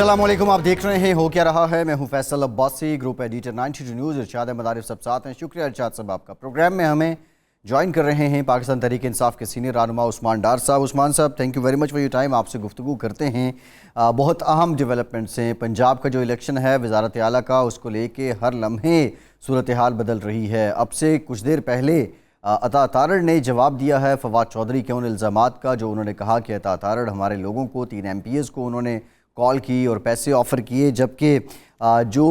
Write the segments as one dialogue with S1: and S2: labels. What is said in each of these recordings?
S1: अस्सलाम वालेकुम, आप देख रहे हैं हो क्या रहा है। मैं हूं Faisal Abbasi, group editor 92 news. Irshad Ahmad Arif सब साथ हैं। शुक्रिया इरशाद साहब आपका। प्रोग्राम में हमें ज्वाइन कर रहे हैं पाकिस्तान तहरीक इंसाफ के सीनियर रहनुमा उस्मान डार साहब। उस्मान साहब, thank you very much for your time. आपसे गुफ्तगू करते हैं। बहुत अहम डेवलपमेंट्स हैं। पंजाब का जो इलेक्शन है वज़ारत आला का, उसको लेके हर लम्हे सूरत हाल बदल रही है। अब से कुछ देर पहले अता तारड़ ने जवाब दिया है फवाद चौधरी के उन इल्ज़ामात का, जो उन्होंने कहा कि अता तारड़ हमारे लोगों को 3 MPs को उन्होंने कॉल की और पैसे ऑफ़र किए, जबकि जो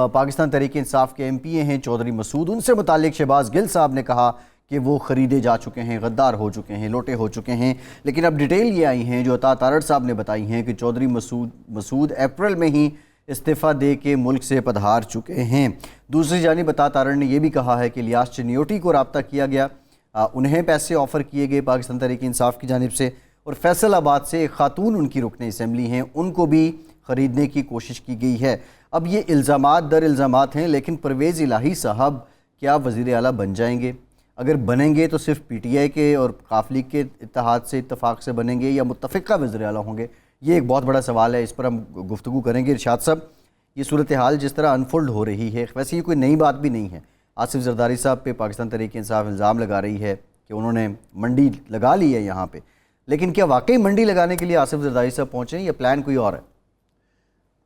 S1: पाकिस्तान तहरीक इंसाफ के MP हैं चौधरी मसूद, उनसे मुतालिक शहबाज गिल साहब ने कहा कि वो ख़रीदे जा चुके हैं, गद्दार हो चुके हैं, लोटे हो चुके हैं। लेकिन अब डिटेल ये आई हैं जो अता तारड़ साहब ने बताई हैं कि चौधरी मसूद अप्रैल में ही इस्तीफ़ा दे के मुल्क से पधार चुके हैं। दूसरी जानिब अता तारड़ ने यह भी कहा है कि इलियास चिन्योटी को रब्ता किया गया, उन्हें पैसे ऑफ़र किए गए पाकिस्तान तहरीक इंसाफ की जानिब से, और फैसलाबाद से एक खातून उनकी रुकन असम्बली हैं, उनको भी ख़रीदने की कोशिश की गई है। अब ये इल्ज़ामात दर इल्ज़ामात हैं, लेकिन परवेज़ इलाही साहब क्या वज़ीर आला बन जाएंगे? अगर बनेंगे तो सिर्फ PTI के और काफ लीग के इत्तेहाद से, इत्तफाक से बनेंगे, या मुत्तफ़िक़ा वज़ीर आला होंगे? ये एक बहुत बड़ा सवाल है, इस पर हम गुफ्तगू करेंगे। इरशाद साहब, ये सूरत हाल जिस तरह अनफोल्ड हो रही है, वैसे ये कोई नई बात भी नहीं है। आसिफ ज़रदारी साहब पे पाकिस्तान तहरीक इंसाफ इल्ज़ाम लगा रही है कि उन्होंने मंडी लगा ली है यहाँ पे, लेकिन क्या वाकई मंडी लगाने के लिए आसिफ ज़रदारी साहब पहुँचे या प्लान कोई और है?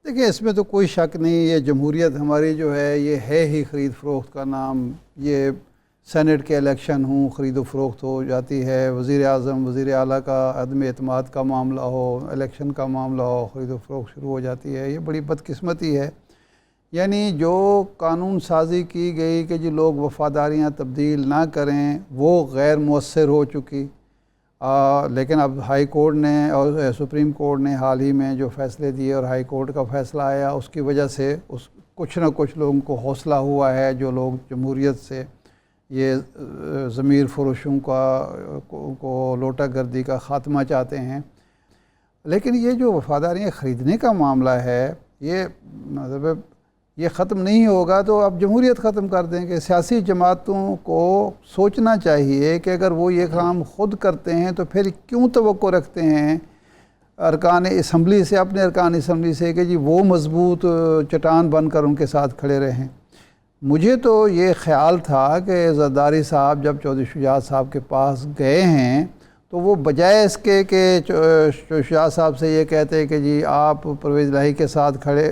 S2: देखिए, इसमें तो कोई शक नहीं। ये जमहूरियत हमारी जो है ये है ही ख़रीद फ़रोख्त का नाम। ये सेनेट के इलेक्शन हों, ख़रीद फ़रोख्त हो जाती है। वज़ीर आज़म, वज़ीर आला का अदम एतमाद का मामला हो, इलेक्शन का मामला हो, ख़रीद फ़रोख्त शुरू हो जाती है। ये बड़ी बदकिस्मती है। यानी जो कानून साजी की गई कि जो लोग वफ़ादारियाँ तब्दील ना करें, वो गैर मुअस्सर हो चुकी। लेकिन अब हाई कोर्ट ने और सुप्रीम कोर्ट ने हाल ही में जो फ़ैसले दिए और हाई कोर्ट का फ़ैसला आया, उसकी वजह से कुछ ना कुछ लोगों को हौसला हुआ है, जो लोग जमहूरियत से ये ज़मीर फ़रोशों को लोटा गर्दी का ख़ात्मा चाहते हैं। लेकिन ये जो वफ़ादारियाँ ख़रीदने का मामला है, ये मतलब ये ख़त्म नहीं होगा तो अब जमहूरियत ख़त्म कर देंगे। सियासी जमातों को सोचना चाहिए कि अगर वो ये काम ख़ुद करते हैं तो फिर क्यों तवक्को रखते हैं अरकान असम्बली से, अपने अरकान असम्बली से, कि जी वो मज़बूत चट्टान बनकर उनके साथ खड़े रहें। मुझे तो ये ख़्याल था कि ज़रदारी साहब जब चौधरी शुजात साहब के पास गए हैं तो वो बजाय इसके कि शुजात साहब से ये कहते हैं कि जी आप परवेज़ इलाही के साथ खड़े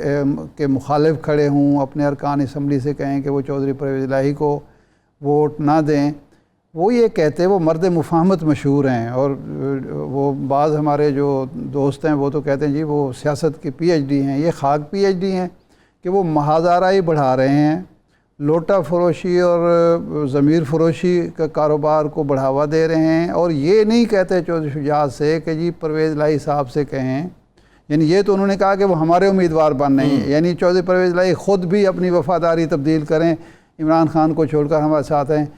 S2: के मुखालिफ खड़े हों, अपने अरकान असम्बली से कहें कि वो चौधरी परवेज़ इलाही को वोट ना दें, वो ये कहते, वो मर्द मुफाहमत मशहूर हैं। और वो बाज़ हमारे जो दोस्त हैं वो तो कहते हैं जी वो सियासत के PhD हैं। ये खाक PhD हैं कि वो महाज़ाराई बढ़ा रहे हैं, लोटा फ़रोशी और ज़मीर फ़रोशी का कारोबार को बढ़ावा दे रहे हैं। और ये नहीं कहते चौधरी शुजात से कि जी परवेज़ इलाही साहब से कहें, यानी ये तो उन्होंने कहा कि वो हमारे उम्मीदवार बन नहीं है, यानी चौधरी परवेज़ इलाही ख़ुद भी अपनी वफ़ादारी तब्दील करें, इमरान खान को छोड़कर हमारे साथ हैं।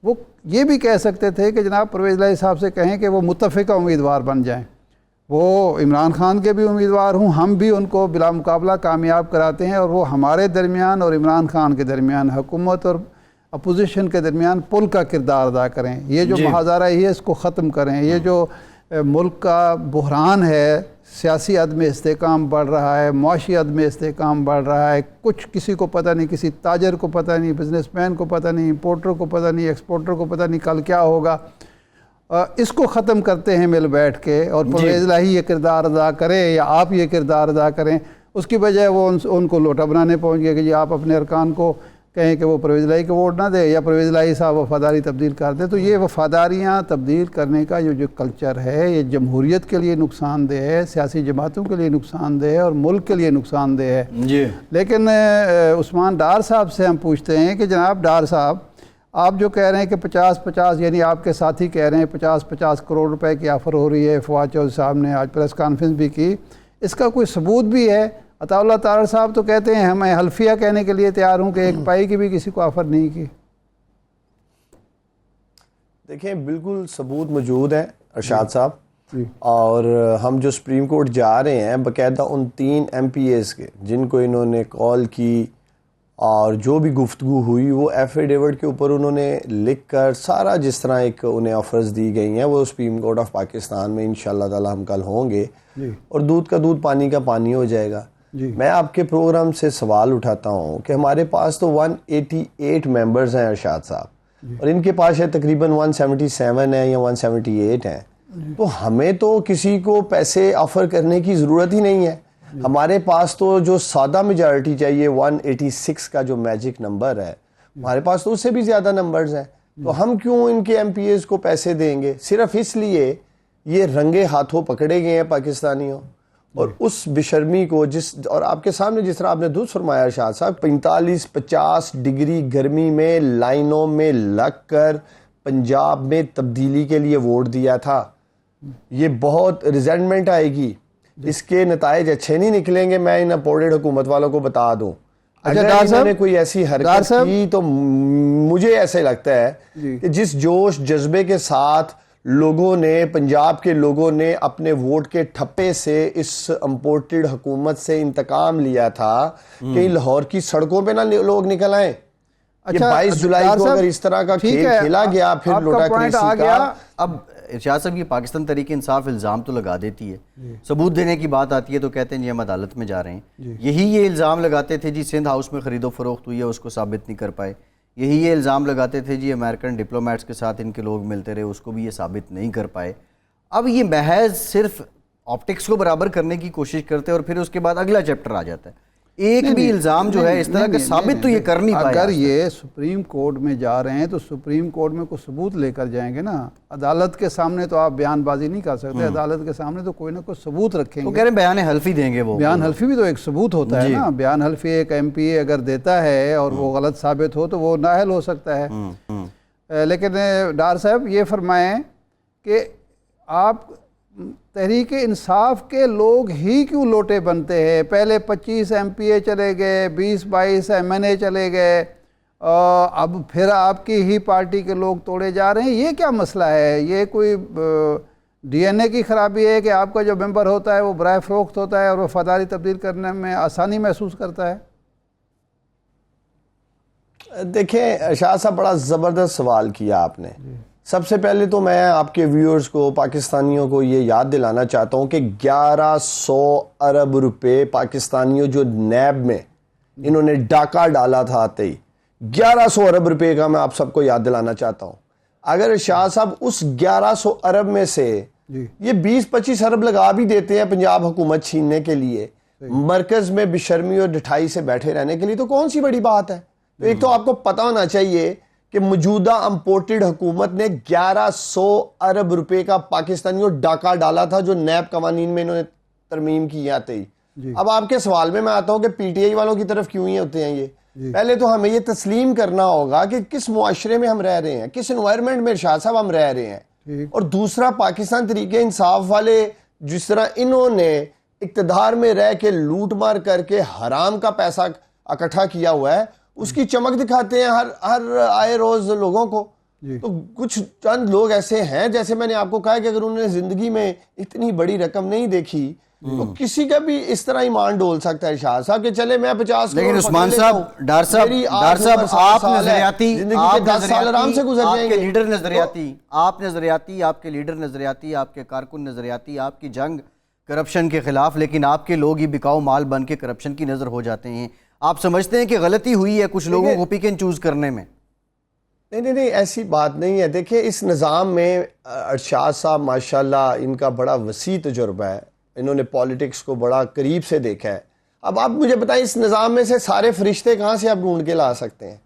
S2: वो ये भी कह सकते थे कि जनाब परवेज़ इलाही साहब से कहें कि वो मुत्तफ़िक़ा उम्मीदवार बन जाएँ, वो इमरान खान के भी उम्मीदवार हूँ, हम भी उनको बिला मुकाबला कामयाब कराते हैं, और वो हमारे दरमियान और इमरान खान के दरमियान, हुकूमत और अपोजिशन के दरमियान पुल का किरदार अदा करें। ये जो महाज़ारा है इसको ख़त्म करें। ये जो मुल्क का बहरान है, सियासी अदम इस्तेकाम बढ़ रहा है, मुआशी अदम इस्तेकाम बढ़ रहा है, कुछ किसी को पता नहीं, किसी ताजर को पता नहीं, बिजनेसमैन को पता नहीं, इम्पोर्टर को पता नहीं, एक्सपोर्टर को पता नहीं कल क्या होगा। इसको ख़त्म करते हैं मिल बैठ के, और परवेज़ इलाही ये किरदार अदा करें या आप ये किरदार अदा करें, उसकी बजाय वो उनको लोटा बनाने पहुँच गए कि जी आप अपने अरकान को कहें कि वो परवेज़ इलाही को वोट ना दे या परवेज़ इलाही साहब वफ़ादारी तब्दील कर दे। तो ये वफ़ादारियाँ तब्दील करने का जो कल्चर है, ये जमहूरियत के लिए नुकसानदेह है, सियासी जमातों के लिए नुकसानदेह है और मुल्क के लिए नुकसानदेह है जी। लेकिन उस्मान डार साहब से हम पूछते हैं कि जनाब डार साहब, आप जो कह रहे हैं कि 50-50, यानी आपके साथी कह रहे हैं 50-50 करोड़ रुपए की ऑफ़र हो रही है, फवाद चौधरी साहब ने आज प्रेस कॉन्फ्रेंस भी की, इसका कोई सबूत भी है? अताउल्लाह तारड़ साहब तो कहते हैं मैं हल्फिया कहने के लिए तैयार हूं कि एक पाई की भी किसी को ऑफ़र नहीं की।
S3: देखें, बिल्कुल सबूत मौजूद है इरशाद साहब, और हम जो सुप्रीम कोर्ट जा रहे हैं बाकायदा उन 3 MPs के जिनको इन्होंने कॉल की और जो भी गुफ्तगू हुई वो एफिडेविट के ऊपर उन्होंने लिख कर सारा जिस तरह एक उन्हें ऑफर्स दी गई हैं वो सुप्रीम कोर्ट ऑफ पाकिस्तान में इंशाल्लाह ताला हम कल होंगे और दूध का दूध पानी का पानी हो जाएगा। میں آپ کے پروگرام سے سوال اٹھاتا ہوں کہ ہمارے پاس تو 188 ممبرز ہیں ارشاد صاحب، اور ان کے پاس ہے تقریباً 177 ہے یا 178 ہیں، تو ہمیں تو کسی کو پیسے آفر کرنے کی ضرورت ہی نہیں ہے. ہمارے پاس تو جو سادہ میجارٹی چاہیے 186 کا جو میجک نمبر ہے، ہمارے پاس تو اس سے بھی زیادہ نمبرز ہیں. تو ہم کیوں ان کے ایم پی ایز کو پیسے دیں گے؟ صرف اس لیے یہ رنگے ہاتھوں پکڑے گئے ہیں پاکستانیوں. اور اس بشرمی کو اور آپ کے سامنے جس طرح آپ نے درست فرمایا ارشاد صاحب، 45-50 ڈگری گرمی میں لائنوں میں لگ کر پنجاب میں تبدیلی کے لیے ووٹ دیا تھا. یہ بہت ریزنٹمنٹ آئے گی، اس کے نتائج اچھے نہیں نکلیں گے. میں ان اپورٹڈ حکومت والوں کو بتا دوں، اگر انہوں نے کوئی ایسی حرکت کی تو مجھے ایسے لگتا ہے کہ جس جوش جذبے کے ساتھ لوگوں نے، پنجاب کے لوگوں نے اپنے ووٹ کے ٹھپے سے اس امپورٹڈ حکومت سے انتقام لیا تھا کہ لاہور کی سڑکوں پہ نہ لوگ نکل آئیں. یہ 22 جولائی کو اگر اس طرح کا کھیل کھیلا گیا پھر لوٹا کریسی کا.
S1: اب ارشاد صاحب یہ پاکستان تحریک انصاف الزام تو لگا دیتی ہے، ثبوت دینے کی بات آتی ہے تو کہتے ہیں جی ہم عدالت میں جا رہے ہیں. یہی یہ الزام لگاتے تھے جی سندھ ہاؤس میں خرید و فروخت ہوئی ہے، اس کو ثابت نہیں کر پائے. یہی یہ الزام لگاتے تھے جی امریکن ڈپلومیٹس کے ساتھ ان کے لوگ ملتے رہے، اس کو بھی یہ ثابت نہیں کر پائے. اب یہ محض صرف آپٹکس کو برابر کرنے کی کوشش کرتے ہیں اور پھر اس کے بعد اگلا چیپٹر آ جاتا ہے. ایک بھی الزام جو ہے اس طرح کا ثابت تو یہ کر نہیں پایا.
S2: اگر یہ سپریم کورٹ میں جا رہے ہیں تو سپریم کورٹ میں کوئی ثبوت لے کر جائیں گے نا. عدالت کے سامنے تو آپ بیان بازی نہیں کر سکتے، عدالت کے سامنے تو کوئی نہ کوئی ثبوت رکھیں گے.
S1: وہ کہہ رہے ہیں بیان حلفی دیں گے. وہ
S2: بیان حلفی بھی تو ایک ثبوت ہوتا ہے نا. بیان حلفی ایک ایم پی اے اگر دیتا ہے اور وہ غلط ثابت ہو تو وہ نااہل ہو سکتا ہے. لیکن ڈار صاحب یہ فرمائیں کہ آپ تحریک انصاف کے لوگ ہی کیوں لوٹے بنتے ہیں؟ پہلے 25 ایم پی اے چلے گئے، 20-22 ایم این اے چلے گئے، اب پھر آپ کی ہی پارٹی کے لوگ توڑے جا رہے ہیں. یہ کیا مسئلہ ہے؟ یہ کوئی ڈی این اے کی خرابی ہے کہ آپ کا جو ممبر ہوتا ہے وہ برائے فروخت ہوتا ہے اور وفاداری تبدیل کرنے میں آسانی محسوس کرتا ہے؟
S3: دیکھیں ارشاد صاحب، بڑا زبردست سوال کیا آپ نے. سب سے پہلے تو میں آپ کے ویورز کو، پاکستانیوں کو یہ یاد دلانا چاہتا ہوں کہ 1100 ارب روپے پاکستانیوں جو نیب میں انہوں نے ڈاکہ ڈالا تھا آتے ہی، 1100 ارب روپے کا میں آپ سب کو یاد دلانا چاہتا ہوں. اگر شاہ صاحب اس 1100 ارب میں سے یہ 20-25 ارب لگا بھی دیتے ہیں پنجاب حکومت چھیننے کے لیے، مرکز میں بشرمی اور ڈٹھائی سے بیٹھے رہنے کے لیے، تو کون سی بڑی بات ہے؟ ایک تو آپ کو پتہ ہونا چاہیے کہ موجودہ امپورٹڈ حکومت نے 1100 ارب روپے کا پاکستانیوں ڈاکہ ڈالا تھا جو نیب قوانین میں انہوں نے ترمیم کی آتے ہی. اب آپ کے سوال میں آتا ہوں کہ پی ٹی آئی والوں کی طرف کیوں ہی ہوتے ہیں یہ. پہلے تو ہمیں یہ تسلیم کرنا ہوگا کہ کس معاشرے میں ہم رہ رہے ہیں، کس انوائرمنٹ میں ارشاد صاحب ہم رہ رہے ہیں. اور دوسرا، پاکستان تحریک انصاف والے جس طرح انہوں نے اقتدار میں رہ کے لوٹ مار کر کے حرام کا پیسہ اکٹھا کیا ہوا ہے، اس کی چمک دکھاتے ہیں ہر آئے روز لوگوں کو. تو کچھ چند لوگ ایسے ہیں، جیسے میں نے آپ کو کہا کہ اگر انہوں نے زندگی میں اتنی بڑی رقم نہیں دیکھی تو کسی کا بھی اس طرح ایمان ڈول سکتا ہے شاہ صاحب کہ چلے میں 50 کروڑ.
S1: لیکن عثمان صاحب، ڈار صاحب آپ نظریاتی،
S3: زندگی کے 10 سال آرام سے گزر جائیں گے.
S1: آپ کے لیڈر نظریاتی، آپ کے لیڈر نظریاتی، آپ کے کارکن نظریاتی، آپ کی جنگ کرپشن کے خلاف، لیکن آپ کے لوگ ہی بکاؤ مال بن کے کرپشن کی نظر ہو جاتے ہیں. آپ سمجھتے ہیں کہ غلطی ہوئی ہے کچھ لوگوں کو پک اینڈ چوز کرنے میں؟
S3: نہیں، ایسی بات نہیں ہے. دیکھیں اس نظام میں ارشاد صاحب ماشاءاللہ ان کا بڑا وسیع تجربہ ہے، انہوں نے پالیٹکس کو بڑا قریب سے دیکھا ہے. اب آپ مجھے بتائیں اس نظام میں سے سارے فرشتے کہاں سے آپ ڈھونڈ کے لا سکتے ہیں؟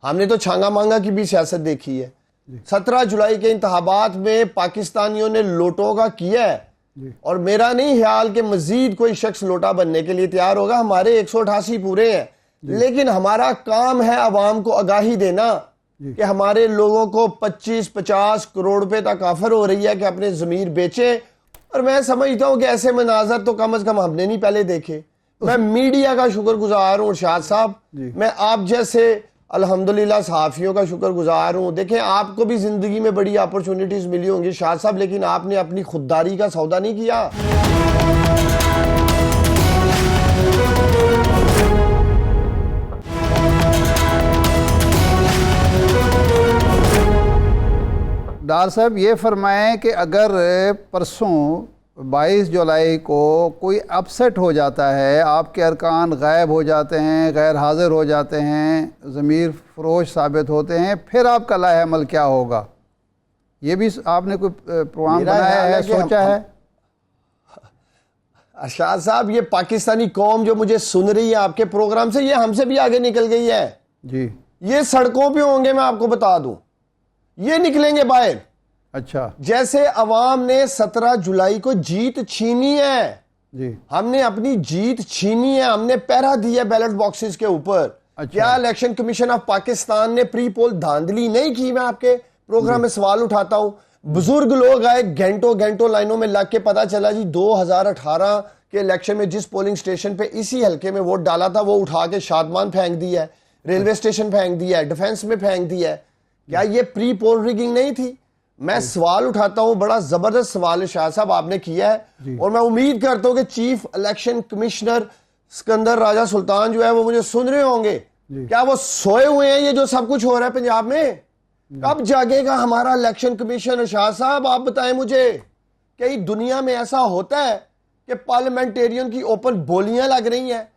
S3: ہم نے تو چھانگا مانگا کی بھی سیاست دیکھی ہے. 17 جولائی کے انتخابات میں پاکستانیوں نے لوٹوں کا کیا ہے، اور میرا نہیں خیال کہ مزید کوئی شخص لوٹا بننے کے لیے تیار ہوگا. ہمارے 188 پورے ہیں، لیکن ہمارا کام ہے عوام کو آگاہی دینا کہ ہمارے لوگوں کو 25-50 کروڑ روپے تک آفر ہو رہی ہے کہ اپنے ضمیر بیچیں. اور میں سمجھتا ہوں کہ ایسے مناظر تو کم از کم ہم نے نہیں پہلے دیکھے. میں میڈیا کا شکر گزار ہوں ارشاد صاحب، میں آپ جیسے الحمدللہ صحافیوں کا شکر گزار ہوں. دیکھیں آپ کو بھی زندگی میں بڑی اپرچونٹیز ملی ہوں گی شاہ صاحب، لیکن آپ نے اپنی خودداری کا سودا نہیں کیا.
S2: ڈار صاحب یہ فرمائیں کہ اگر پرسوں 22 जुलाई को कोई अपसेट हो जाता है, आपके अरकान गायब हो जाते हैं, गैर हाजिर हो जाते हैं, ज़मीर फरोश साबित होते हैं, फिर आपका लाहे अमल क्या होगा? ये भी आपने कोई प्रोग्राम बनाया है, सोचा है?
S3: अरशाद साहब, ये पाकिस्तानी कौम जो मुझे सुन रही है आपके प्रोग्राम से, ये हमसे भी आगे निकल गई है
S2: जी।
S3: ये सड़कों पे होंगे, मैं आपको बता दूं, ये निकलेंगे बाहर।
S2: अच्छा
S3: जैसे अवाम ने 17 जुलाई को जीत छीनी है
S2: जी,
S3: हमने अपनी जीत छीनी है, हमने पहरा दिया बैलेट बॉक्सेस के ऊपर।
S2: अच्छा।
S3: क्या इलेक्शन कमीशन ऑफ पाकिस्तान ने प्री पोल धांधली नहीं की? मैं आपके प्रोग्राम में सवाल उठाता हूं। बुजुर्ग लोग आए, घंटों घंटों लाइनों में लग के, पता चला जी 2018 के इलेक्शन में जिस पोलिंग स्टेशन पे इसी हल्के में वोट डाला था वो उठा के शादमान फेंक दिया है, रेलवे स्टेशन फेंक दिया है, डिफेंस में फेंक दिया है। क्या ये प्री पोल रिगिंग नहीं थी? मैं सवाल उठाता हूं, बड़ा जबरदस्त सवाल शाह साहब आपने किया है, और मैं उम्मीद करता हूं कि चीफ इलेक्शन कमिश्नर सिकंदर राजा सुल्तान जो है वो मुझे सुन रहे होंगे। क्या वो सोए हुए हैं? ये जो सब कुछ हो रहा है पंजाब में, कब जागेगा हमारा इलेक्शन कमीशन? शाह साहब आप बताएं मुझे, कई दुनिया में ऐसा होता है कि पार्लियामेंटेरियन की ओपन बोलियां लग रही हैं,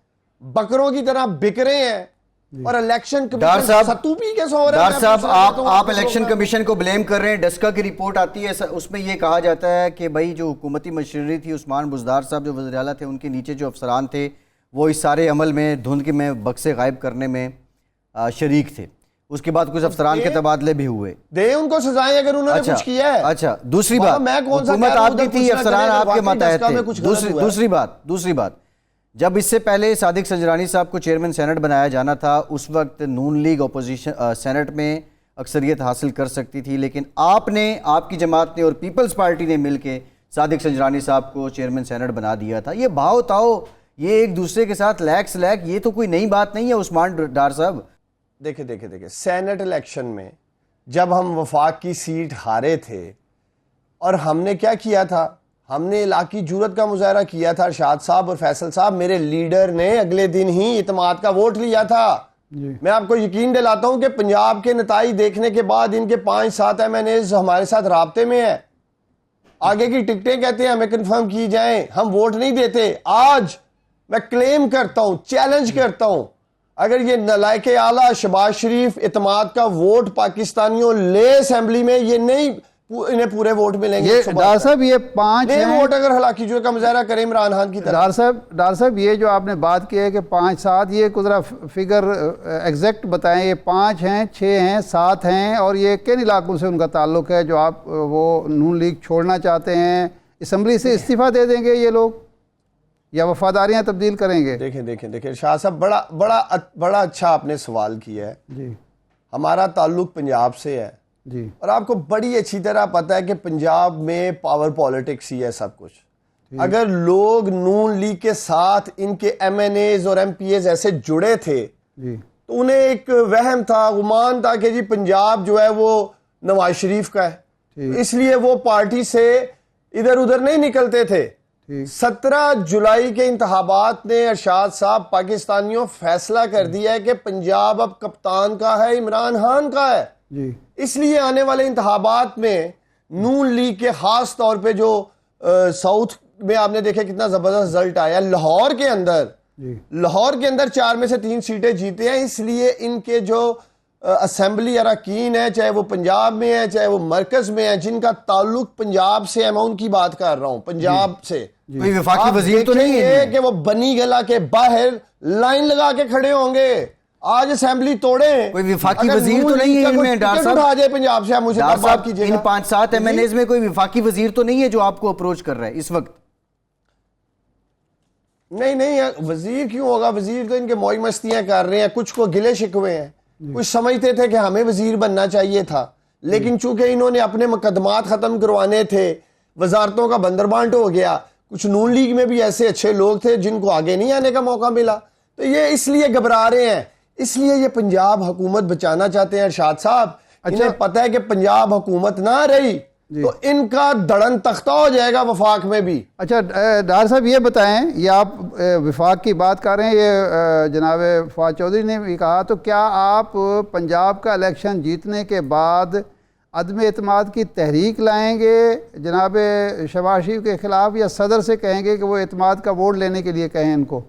S3: बकरों की तरह बिक रहे हैं, और इलेक्शन कमीशन सत्तू पी के सो रहे हैं?
S1: डार साहब, आप इलेक्शन कमीशन को ब्लेम कर रहे हैं। डस्का की रिपोर्ट आती है, उसमें ये कहा जाता है कि भाई जो हुकूमती मशीनरी थी, उस्मान बुज़दार साहब जो वज़ीर आला थे, उनके नीचे जो अफसरान थे वो इस सारे अमल में धुंध के में बक्से गायब करने में शरीक थे। उसके बाद कुछ अफसरान के तबादले भी हुए।
S3: दे उनको सजाएं अगर उन्होंने कुछ किया है।
S1: अच्छा, दूसरी बात, हुकूमत आपकी थी, अफसरान आपके मातहत थे। दूसरी बात, जब इससे पहले सादिक संजरानी साहब को चेयरमैन सेनेट बनाया जाना था, उस वक्त नून लीग अपोजिशन सेनेट में अक्सरियत हासिल कर सकती थी, लेकिन आपने, आपकी जमात ने और पीपल्स पार्टी ने मिलकर सादिक संजरानी साहब को चेयरमैन सेनेट बना दिया था। ये भाव ताओ, ये एक दूसरे के साथ लैक स्लैक, ये तो कोई नई बात नहीं है उस्मान डार साहब।
S3: देखिए, सेनेट इलेक्शन में जब हम वफाक की सीट हारे थे, और हमने क्या किया था, हमने इलाकी जुरत का मुजाहरा किया था। अरशाद साहब और फैसल साहब, मेरे लीडर ने अगले दिन ही इत्माद का वोट लिया था। मैं आपको यकीन दिलाता हूं कि पंजाब के नताइज देखने के बाद इनके 5-7 MNAs हमारे साथ राब्ते में है। आगे की टिकटें कहते हैं हमें कंफर्म की जाएं, हम वोट नहीं देते। आज मैं क्लेम करता हूं, चैलेंज करता हूं, अगर ये नलायके आला शहबाज शरीफ इत्माद का वोट पाकिस्तानियों ले असेंबली में, ये नहीं इन्हें पूरे वोट मिलेंगे।
S2: ये डार साहब, ये 5
S3: वोट अगर हलाकी जो का मुजाहरा करें इमरान खान की तरफ।
S2: डार साहब, ये जो आपने बात की है कि 5-7, ये कुछ फिगर एग्जैक्ट बताएं, ये 5 हैं, 6 हैं, 7 हैं, और ये किन इलाकों से उनका ताल्लुक है जो आप वो नून लीग छोड़ना चाहते हैं? असेंबली से इस्तीफा दे देंगे ये लोग या वफादारियां तब्दील करेंगे?
S3: देखिए शाह साहब, बड़ा अच्छा आपने सवाल किया है जी। हमारा ताल्लुक पंजाब से है
S2: जी,
S3: और आपको बड़ी अच्छी तरह पता है कि पंजाब में पावर पॉलिटिक्स ही है सब कुछ। अगर लोग नून लीग के साथ इनके MNAs और MPAs ऐसे जुड़े थे
S2: जी,
S3: तो उन्हें एक वहम था, गुमान था कि जी पंजाब जो है वो नवाज शरीफ का है, इसलिए वो पार्टी से इधर उधर नहीं निकलते थे। 17 जुलाई के इंतखाबात ने अरशाद साहब पाकिस्तानियों फैसला कर दिया है कि पंजाब अब कप्तान का है, इमरान खान का है
S2: जी।
S3: इसलिए आने वाले इंतखाबात में नून लीग के खास तौर पे जो साउथ में आपने देखा कितना जबरदस्त रिजल्ट आया। लाहौर के अंदर 4 में से 3 सीटें जीते हैं, इसलिए इनके जो असेंबली अरकान है, चाहे वो पंजाब में है चाहे वो मरकज में है, जिनका ताल्लुक पंजाब से है, मैं उनकी बात कर रहा हूं, पंजाब से।
S1: कोई वफाकी वजीर तो नहीं है
S3: कि वो बनी गला के बाहर लाइन लगा के खड़े होंगे आज असेंबली तोड़े।
S1: कोई विफाकी वजीर तो नहीं है इनमें डार साहब?
S3: आ जाए पंजाब से, मुझे बात कीजिएगा।
S1: इन 5-7 MNAs में कोई विफाकी वजीर तो नहीं है जो आपको अप्रोच कर रहा है इस वक्त?
S3: नहीं, वजीर क्यों होगा? वजीर तो इनके मौज मस्तियां कर रहे हैं, कुछ को गिले शिकवे हैं, कुछ समझते थे कि हमें वजीर बनना चाहिए था, लेकिन चूंकि इन्होंने अपने मुकदमात खत्म करवाने थे, वजारतों का बंदरबांट हो गया, कुछ नून लीग में भी ऐसे अच्छे लोग थे जिनको आगे नहीं आने का मौका मिला, तो ये इसलिए घबरा रहे हैं, इसलिए ये पंजाब हुकूमत बचाना चाहते हैं। अरशाद साहब, इन्हें पता है कि पंजाब हुकूमत ना रही तो इनका दड़न तख्ता हो जाएगा वफाक में भी।
S2: अच्छा डार साहब, ये बताएं, ये आप वफाक की बात कर रहे हैं, ये जनाब फवाद चौधरी ने भी कहा, तो क्या आप पंजाब का इलेक्शन जीतने के बाद عدم اعتماد کی تحریک لائیں گے جناب شہباز شریف کے خلاف، یا صدر سے کہیں گے کہ وہ اعتماد کا ووٹ لینے کے لیے کہیں ان کو؟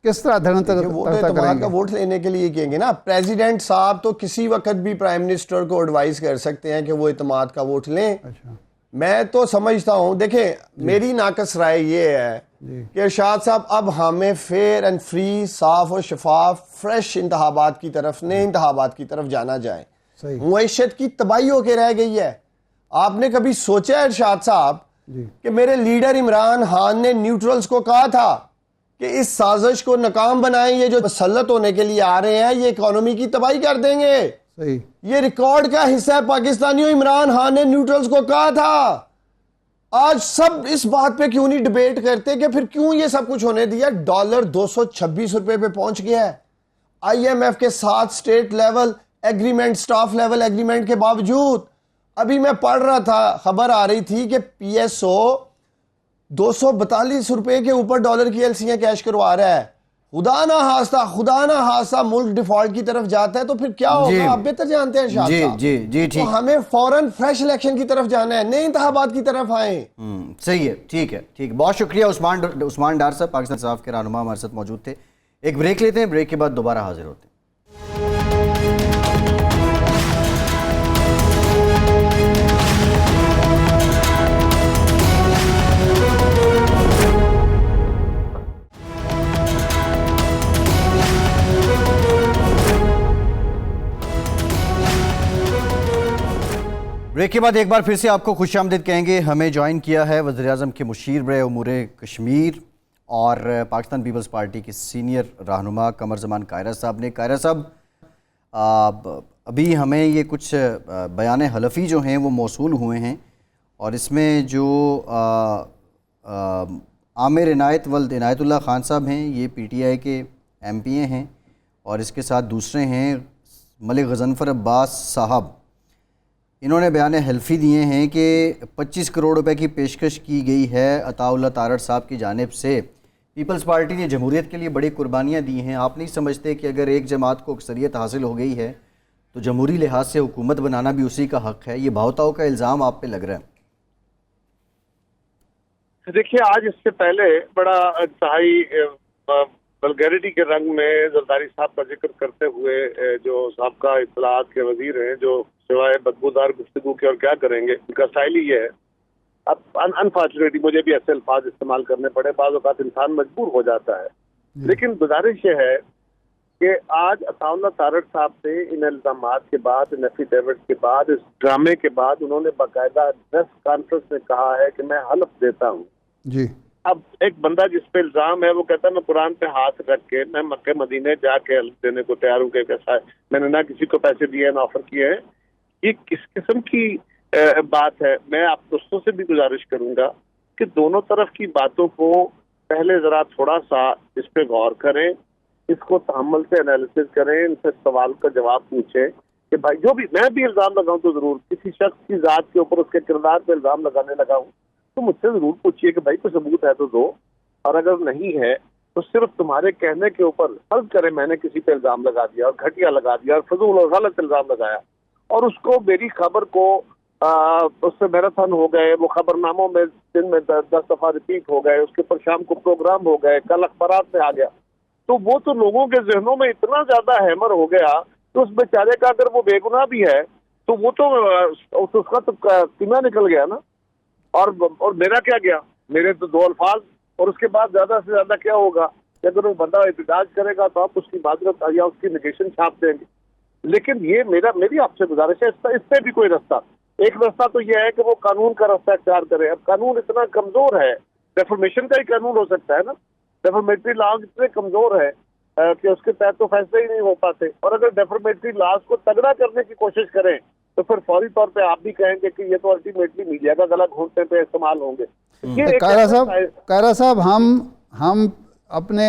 S2: کس طرح
S3: وہ تو اعتماد کا ووٹ لینے کے لیے کہیں گے نا. پریزیڈنٹ صاحب تو کسی وقت بھی پرائم منسٹر کو ایڈوائز کر سکتے ہیں کہ وہ اعتماد کا ووٹ لیں. میں تو سمجھتا ہوں، دیکھیں میری ناقص رائے یہ ہے کہ ارشاد صاحب اب ہمیں فیئر اینڈ فری، صاف اور شفاف فریش انتخابات کی طرف، نئے انتخابات کی طرف جانا جائے. معیشت کی تباہی ہو کے رہ گئی ہے. آپ نے کبھی سوچا ہے ارشاد صاحب کہ میرے لیڈر عمران خان نے نیوٹرلز کو کہا تھا کہ اس سازش کو ناکام بنائیں، یہ جو مسلط ہونے کے لیے آ رہے ہیں یہ اکانومی کی تباہی کر دیں گے. یہ ریکارڈ کا حصہ ہے پاکستانیوں. عمران خان نے نیوٹرلز کو کہا تھا. آج سب اس بات پہ کیوں نہیں ڈیبیٹ کرتے کہ پھر کیوں یہ سب کچھ ہونے دیا؟ ڈالر 226 روپے پہ پہنچ گیا ہے. آئی ایم ایف کے ساتھ state level agreement, staff level agreement کے باوجود. ابھی میں پڑھ رہا تھا، خبر آ رہی تھی کہ پی ایس او 242 روپے کے اوپر ڈالر کی ایلسیاں کیش کروا رہا ہے. خدا نہ خاصہ ملک ڈیفالٹ کی طرف جاتا ہے تو پھر کیا ہوگا؟ آپ بہتر جانتے ہیں ارشاد صاحب.
S1: جی
S3: تو ہمیں فوراً فریش الیکشن کی طرف جانا ہے، نئے انتخابات کی طرف آئیں.
S1: صحیح ہے، ٹھیک ہے. بہت شکریہ عثمان ڈار صاحب، پاکستان صاف کے رہنما ہمارے ساتھ موجود تھے. ایک بریک لیتے ہیں، بریک کے بعد دوبارہ حاضر ہوتے ہیں. بریک کے بعد ایک بار پھر سے آپ کو خوش آمدید کہیں گے. ہمیں جوائن کیا ہے وزیراعظم کے مشیر برائے امور کشمیر اور پاکستان پیپلز پارٹی کے سینئر رہنما قمر زمان قاہرہ صاحب نے. قاہرہ صاحب، ابھی ہمیں یہ کچھ بیان حلفی جو ہیں وہ موصول ہوئے ہیں، اور اس میں جو عامر عنایت ولد عنایت اللہ خان صاحب ہیں، یہ پی ٹی آئی کے ایم پی اے ہیں، اور اس کے ساتھ دوسرے ہیں ملک غضنفر عباس صاحب. انہوں نے بیان حلفی دیے ہیں کہ 25 کروڑ روپے کی پیشکش کی گئی ہے عطا اللہ تارڑ صاحب کی جانب سے. پیپلز پارٹی نے جمہوریت کے لیے بڑی قربانیاں دی ہیں. آپ نہیں سمجھتے کہ اگر ایک جماعت کو اکثریت حاصل ہو گئی ہے تو جمہوری لحاظ سے حکومت بنانا بھی اسی کا حق ہے؟ یہ بھاؤتاؤ کا الزام آپ پہ لگ رہا ہے.
S4: دیکھیے، آج اس سے پہلے بڑا انتہائی ولگیرٹی کے رنگ میں زرداری صاحب کا ذکر کرتے ہوئے جو سابقہ اطلاعات کے وزیر ہیں، جو سوائے بدبودار گفتگو کے اور کیا کریں گے، ان کا سائل ہی ہے. اب انفارچونیٹلی مجھے بھی ایسے الفاظ استعمال کرنے پڑے، بعض اوقات انسان مجبور ہو جاتا ہے. لیکن گزارش یہ ہے کہ آج عطا اللہ تارڑ صاحب سے ان الزامات کے بعد، ان ایفیڈیوٹ کے بعد، اس ڈرامے کے بعد انہوں نے باقاعدہ پریس کانفرنس میں کہا ہے کہ میں حلف دیتا ہوں.
S2: جی.
S4: اب ایک بندہ جس پہ الزام ہے وہ کہتا ہے میں قرآن پہ ہاتھ رکھ کے میں مکہ مدینے جا کے حلف دینے کو تیار ہوں کہ میں نے نہ کسی کو پیسے دیے نہ آفر کیے ہیں. یہ کس قسم کی بات ہے؟ میں آپ دوستوں سے بھی گزارش کروں گا کہ دونوں طرف کی باتوں کو پہلے ذرا تھوڑا سا اس پہ غور کریں، اس کو تحمل سے انالیسس کریں، ان سے سوال کا جواب پوچھیں کہ بھائی جو بھی میں بھی الزام لگاؤں تو ضرور کسی شخص کی ذات کے اوپر، اس کے کردار پہ الزام لگانے لگا ہوں تو مجھ سے ضرور پوچھیے کہ بھائی کوئی ثبوت ہے تو دو، اور اگر نہیں ہے تو صرف تمہارے کہنے کے اوپر فرض کریں میں نے کسی پہ الزام لگا دیا اور گھٹیا لگا دیا اور فضول اور غلط الزام لگایا، اور اس کو میری خبر کو اس سے میراتھن ہو گئے، وہ خبر ناموں میں دن میں 10 دفعہ ریپیٹ ہو گئے، اس کے اوپر شام کو پروگرام ہو گئے، کل اخبارات میں آ گیا، تو وہ تو لوگوں کے ذہنوں میں اتنا زیادہ ہیمر ہو گیا تو اس بیچارے کا اگر وہ بے گناہ بھی ہے تو وہ تو اس کا تو کیما نکل گیا نا. اور میرا کیا گیا؟ میرے تو 2 الفاظ، اور اس کے بعد زیادہ سے زیادہ کیا ہوگا کہ اگر وہ بندہ احتجاج کرے گا تو آپ اس کی معذرت یا اس کی نگیشن چھاپ دیں گے. لیکن یہ میری آپ سے گزارش ہے، اس سے بھی کوئی رستہ، ایک رستہ تو یہ ہے کہ وہ قانون کا رستہ اختیار کرے. اب قانون اتنا کمزور ہے، ڈیفرمیشن کا ہی قانون ہو سکتا ہے نا، ڈیفرمیٹری لاز اتنے کمزور ہے کہ اس کے تحت تو فیصلے ہی نہیں ہو پاتے. اور اگر ڈیفرمیٹری لاز کو تگڑا کرنے کی کوشش کریں تو پھر فوری طور پہ آپ بھی کہیں گے کہ یہ تو الٹیمیٹلی میڈیا کا غلط گھونٹنے پہ استعمال ہوں گے.
S2: قاہرہ صاحب، ہم اپنے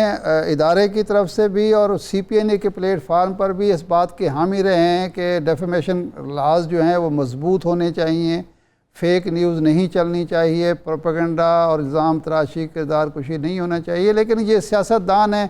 S2: ادارے کی طرف سے بھی اور سی پی این اے کے پلیٹ فارم پر بھی اس بات کے حامی رہے ہیں کہ ڈیفیمیشن لاز جو ہیں وہ مضبوط ہونے چاہیے، فیک نیوز نہیں چلنی چاہیے، پروپیگنڈا اور الزام تراشی، کردار کشی نہیں ہونا چاہیے. لیکن یہ سیاست دان ہیں،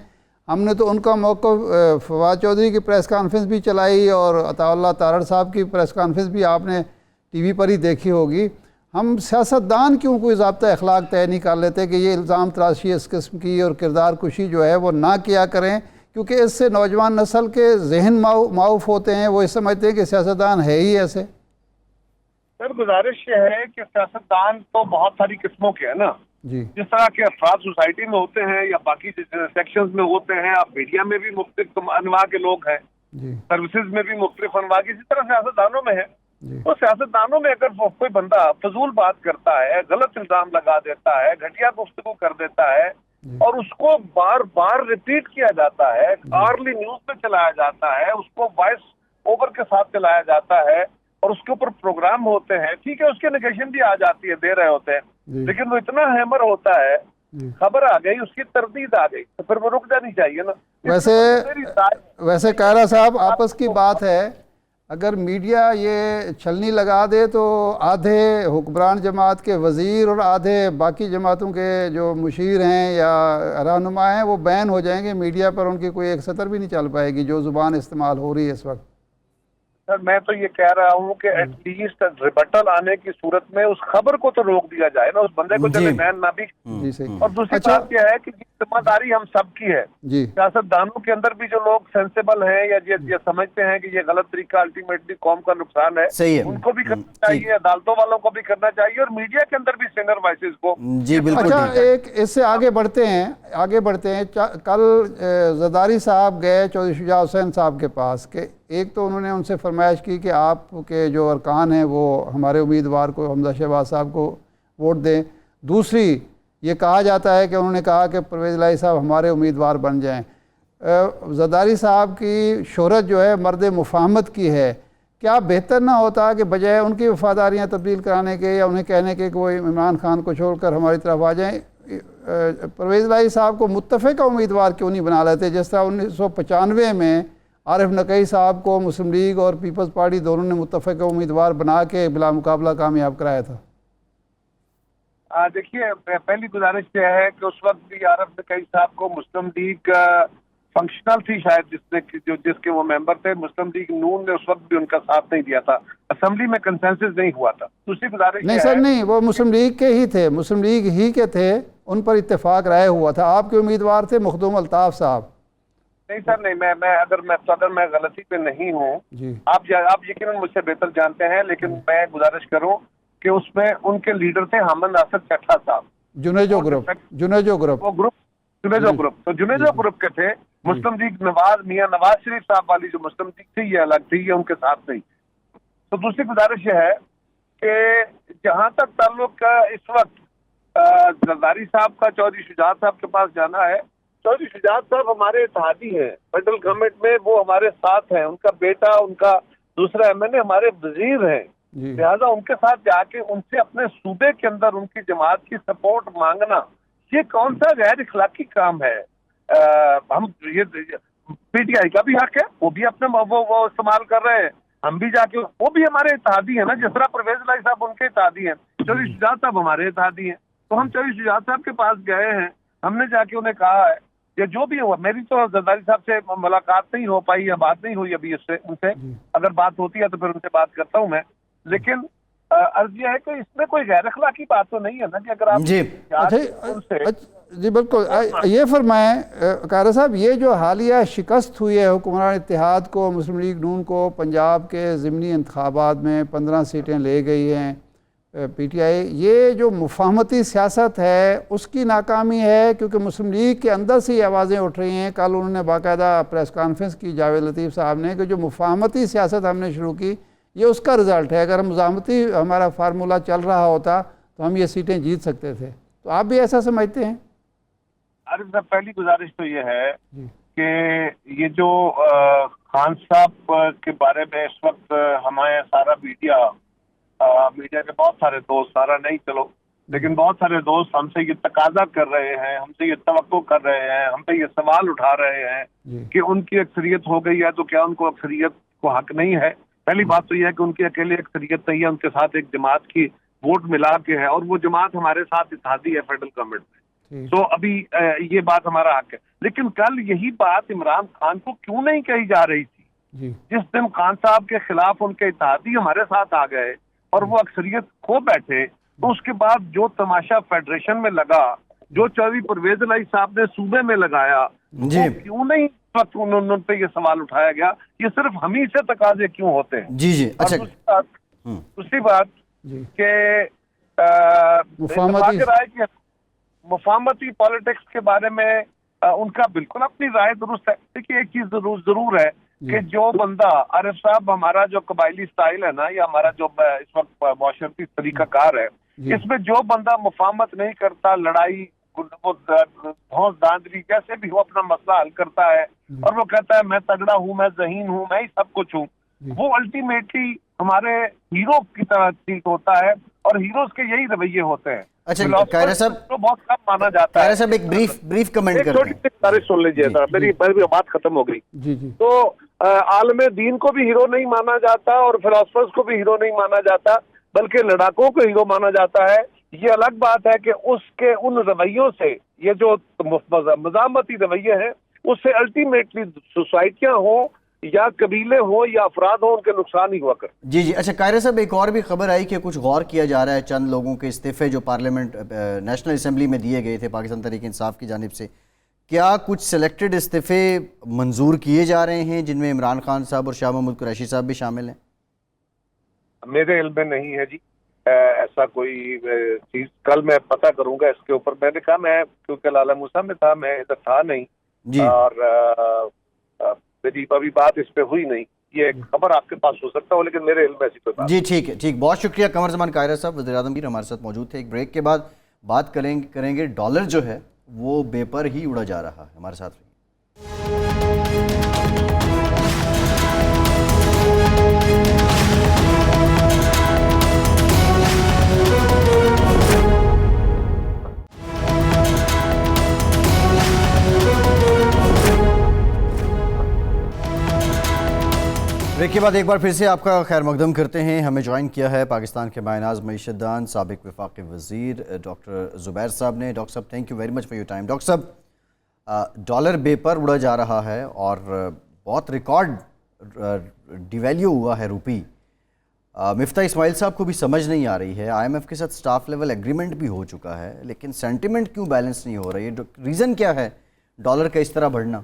S2: हमने तो उनका मौक़िफ़ फवाद चौधरी की प्रेस कॉन्फ्रेंस भी चलाई और अताउल्लाह तारड़ साहब की प्रेस कॉन्फ्रेंस भी आपने टीवी पर ही देखी होगी। हम सियासतदान क्यों कोई ज़ाब्ता अखलाक तय नहीं कर लेते कि ये इल्ज़ाम तराशी इस किस्म की और किरदार कुशी जो है वो ना किया करें, क्योंकि इससे नौजवान नस्ल के जहन माऊफ होते हैं, वो ये समझते हैं कि सियासतदान है ही ऐसे।
S4: सर गुजारिश ये है कि सियासतदान तो बहुत सारी किस्मों के हैं ना
S2: जी,
S4: जिस तरह के अफराद सोसाइटी में होते हैं या बाकी सेक्शंस में होते हैं, आप मीडिया में भी मुख्तलिफ अनवा के लोग हैं,
S2: जी,
S4: सर्विसेज में भी मुख्तलिफ अनवा की, इसी तरह सियासतदानों में है।
S2: जी,
S4: तो सियासतदानों में अगर कोई बंदा फजूल बात करता है, गलत इल्जाम लगा देता है, घटिया गुफ्तगू कर देता है और उसको बार बार रिपीट किया जाता है, आर्ली न्यूज में चलाया जाता है, उसको वॉइस ओवर के साथ चलाया जाता है और उसके ऊपर प्रोग्राम होते हैं, ठीक है उसके नेगेशन भी आ जाती है, दे रहे होते हैं, लेकिन वो इतना हैमर होता है, खबर आ गई, उसकी तरदीद आ गई, तो फिर वो रुक जानी चाहिए ना।
S2: वैसे कायरा साहब, आपस की बात है, अगर मीडिया ये छलनी लगा दे तो आधे हुक्मरान जमात के वज़ीर और आधे बाकी जमातों के जो मुशीर हैं या रहनुमा हैं वो बैन हो जाएंगे, मीडिया पर उनकी कोई एक सतर भी नहीं चल पाएगी जो ज़ुबान इस्तेमाल हो रही है इस वक्त।
S4: सर मैं तो ये कह रहा हूँ कि एटलीस्ट रिबटल आने की सूरत में उस खबर को तो रोक दिया जाए ना, उस बंदे को चले बैन ना भी।
S2: जी सही।
S4: और दूसरी बात यह है कि जिम्मेदारी हम सबकी है,
S2: जी,
S4: सियासतदानों के अंदर भी जो लोग सेंसेबल हैं या ये समझते हैं कि ये गलत तरीका अल्टीमेटली कौम का नुकसान है,
S1: सही है,
S4: उनको भी करना चाहिए, अदालतों वालों को भी करना चाहिए और मीडिया के अंदर भी सिंगर वॉइसेस को।
S1: जी बिल्कुल।
S2: अच्छा, एक इससे आगे बढ़ते हैं कल ज़रदारी साहब गए चौधरी शुजा हुसैन साहब के पास कि एक तो उन्होंने उनसे फरमाइश की कि आपके जो अरकान हैं वो हमारे उम्मीदवार को हमजा शहबाज साहब को वोट दें, दूसरी ये कहा जाता है कि उन्होंने कहा कि परवेज़ इलाही साहब हमारे उम्मीदवार बन जाएं। ज़रदारी साहब की शोहरत जो है मर्द मुफाहमत की है, क्या बेहतर ना होता कि बजाय उनकी वफादारियाँ तब्दील कराने के या उन्हें कहने के कि वो इमरान खान को छोड़कर हमारी तरफ आ जाएं, परवेज़ इलाही साहब को मुत्तफ़िक़ा उम्मीदवार क्यों नहीं बना लेते, जिस तरह 1995 में आरिफ नकवी साहब को मुस्लिम लीग और पीपल्स पार्टी दोनों ने मुत्तफ़िक़ा उम्मीदवार बना के बिला मुकाबला कामयाब कराया था।
S4: देखिए पहली गुजारिश यह है कि उस वक्त भी आरिफ नकवी साहब को मुस्लिम लीग फंक्शनल थी शायद जिसके वो मेंबर थे, मुस्लिम लीग नून ने उस वक्त भी उनका साथ नहीं दिया था, असेंबली में कंसेंसस नहीं हुआ था। दूसरी गुजारिश
S2: नहीं सर नहीं, वो मुस्लिम लीग के ही थे, मुस्लिम लीग ही के थे, उन पर इत्तेफाक राय हुआ था। आपके उम्मीदवार थे मखदूम अल्ताफ़ साहब।
S4: नहीं सर नहीं, अगर मैं गलती पे नहीं हूँ, आप यकीनन मुझसे बेहतर जानते हैं, लेकिन मैं गुजारिश करूँ कि उसमें उनके लीडर थे हामिद नासिर चट्टा साहब, जुनेजो ग्रुप। तो जुनेजो ग्रुप के थे मुस्लिम लीग मियां नवाज शरीफ साहब वाली जो मुस्लिम लीग थी ये अलग थी, ये उनके साथ नहीं। तो दूसरी गुजारिश ये है कि जहां तक ताल्लुक इस वक्त जरदारी साहब का चौधरी शुजात साहब के पास जाना है, चौधरी शुजात साहब हमारे इत्तेहादी हैं, फेडरल गवर्नमेंट में वो हमारे साथ हैं, उनका बेटा उनका दूसरा एमएनए हमारे वजीर हैं, लिहाजा उनके साथ जाके उनसे अपने सूबे के अंदर उनकी जमात की सपोर्ट मांगना ये कौन सा गैर इखलाकी काम है। हम ये पीटीआई का भी हक है, वो भी अपने वो इस्तेमाल कर रहे हैं, हम भी जाके, वो भी हमारे इत्तेहादी है ना, जिस तरह परवेज़ इलाही साहब उनके इत्तेहादी हैं, चौधरी शुजात साहब हमारे इत्तेहादी हैं। तो हम चौधरी शुजात साहब के पास गए हैं, हमने जाके उन्हें कहा है या जो भी हुआ, मेरी तो जरदारी साहब से मुलाकात नहीं हो पाई या बात नहीं हुई अभी उससे, उनसे अगर बात होती है तो फिर उनसे बात करता हूँ मैं, लेकिन अर्ज यह है कि इसमें कोई गैर अखलाकी की बात तो नहीं है ना कि अगर आप
S2: जी बिल्कुल ये फरमाएं कारा साहब, ये जो हालिया शिकस्त हुई है हुक्मरान इत्तेहाद को, मुस्लिम लीग नून को पंजाब के ज़िमनी इंतखाबात में 15 सीटें ले गई हैं पीटीआई, ये जो मुफाहमती सियासत है उसकी नाकामी है, क्योंकि मुस्लिम लीग के अंदर से ही आवाज़ें उठ रही हैं। कल उन्होंने बाकायदा प्रेस कॉन्फ्रेंस की जावेद लतीफ़ साहब ने कि जो मुफाहमती सियासत हमने शुरू की ये उसका रिज़ल्ट है, अगर मुज़ाहमती हमारा फार्मूला चल रहा होता तो हम ये सीटें जीत सकते थे। तो आप भी ऐसा समझते हैं?
S4: अरे साहब पहली गुजारिश तो ये है कि ये जो खान साहब के बारे में इस वक्त हमारे सारा मीडिया के बहुत सारे दोस्त, सारा नहीं चलो लेकिन बहुत सारे दोस्त हमसे ये तकाजा कर रहे हैं, हमसे ये तवक्को कर रहे हैं, हम पे ये सवाल उठा रहे हैं कि उनकी अक्सरियत हो गई है तो क्या उनको अक्सरियत को हक नहीं है। पहली बात तो यह है कि उनकी अकेले अक्सरियत नहीं है, उनके साथ एक जमात की वोट मिला के है और वो जमात हमारे साथ इत्तेहादी है फेडरल गवर्नमेंट में। تو ابھی یہ بات ہمارا حق ہے. لیکن کل یہی بات عمران خان کو کیوں نہیں کہی جا رہی تھی؟ جس دن خان صاحب کے خلاف ان کے اتحادی ہمارے ساتھ آ گئے اور وہ اکثریت کھو بیٹھے، تو اس کے بعد جو تماشا فیڈریشن میں لگا، جو چودھری پرویز الہی صاحب نے صوبے میں لگایا،
S1: جی
S4: وہ کیوں نہیں اس وقت ان پہ یہ سوال اٹھایا گیا؟ یہ صرف ہم ہی سے تقاضے کیوں ہوتے ہیں؟
S1: جی جی اچھا
S4: دوسری بات کہ مفاہمتی پالیٹکس کے بارے میں ان کا بالکل اپنی رائے درست ہے. دیکھیے ایک چیز ضرور ہے کہ جو بندہ عارف صاحب ہمارا جو قبائلی سٹائل ہے نا، یا ہمارا جو اس وقت معاشرتی طریقہ کار ہے، اس میں جو بندہ مفاہمت نہیں کرتا، لڑائی دھونس دھاندلی جیسے بھی وہ اپنا مسئلہ حل کرتا ہے اور وہ کہتا ہے میں تگڑا ہوں، میں ذہین ہوں، میں ہی سب کچھ ہوں، وہ الٹیمیٹلی ہمارے ہیرو کی طرح ٹریٹ ہوتا ہے، اور ہیروز کے یہی رویے ہوتے ہیں.
S1: اچھا قاہرہ صاحب،
S4: بہت کم مانا جاتا ہے.
S1: قاہرہ صاحب ایک بریف کمنٹ کرتے ہیں.
S4: چھوٹی سی تاریخ سن لیجیے ذرا، میری بات ختم ہو گئی. تو عالم دین کو بھی ہیرو نہیں مانا جاتا اور فلاسفرز کو بھی ہیرو نہیں مانا جاتا، بلکہ لڑاکوں کو ہیرو مانا جاتا ہے. یہ الگ بات ہے کہ اس کے ان رویوں سے، یہ جو مزاحمتی رویے ہیں، اس سے الٹیمیٹلی سوسائٹیاں ہوں یا قبیلے ہوں یا افراد ہوں، ان کے نقصان ہی ہوا کر.
S1: جی جی اچھا قاہرہ صاحب، ایک اور بھی خبر آئی کہ کچھ غور کیا جا رہا ہے چند لوگوں کے استعفے جو پارلیمنٹ نیشنل اسمبلی میں دیے گئے تھے پاکستان تحریک انصاف کی جانب سے. کیا کچھ سلیکٹڈ استعفے منظور کیے جا رہے ہیں جن میں عمران خان صاحب اور شاہ محمود قریشی صاحب بھی شامل ہیں؟
S4: میرے علم میں نہیں ہے جی ایسا کوئی چیز. کل میں پتہ کروں گا اس کے اوپر. میں نے کہا میں کیونکہ لالہ موسیٰ میں تھا، میں ادھر تھا نہیں
S1: جی،
S4: اور میری ابھی بات اس پہ ہوئی نہیں. یہ خبر آپ کے پاس ہو سکتا ہو لیکن میرے علم میں ایسی کوئی بات.
S1: جی ٹھیک ہے، ٹھیک. بہت شکریہ قمر زمان قاہرہ صاحب، وزیر اعظم بھی ہمارے ساتھ موجود تھے. ایک بریک کے بعد بات کریں گے ڈالر جو ہے وہ بے پر ہی اڑا جا رہا ہے. ہمارے ساتھ بریک کے بعد ایک بار پھر سے آپ کا خیر مقدم کرتے ہیں. ہمیں جوائن کیا ہے پاکستان کے مایہ ناز معیشت دان سابق وفاقی وزیر ڈاکٹر زبیر صاحب نے. ڈاکٹر صاحب thank you very much for your time. Doctor صاحب، ڈالر بے پر اڑا جا رہا ہے اور بہت ریکارڈ ڈیویلیو ہوا ہے روپی. مفتاح اسماعیل صاحب کو بھی سمجھ نہیں آ رہی ہے. آئی ایم ایف کے ساتھ سٹاف لیول ایگریمنٹ بھی ہو چکا ہے لیکن سینٹیمنٹ کیوں بیلنس نہیں ہو رہی ہے؟ ریزن کیا ہے ڈالر کا اس طرح بڑھنا؟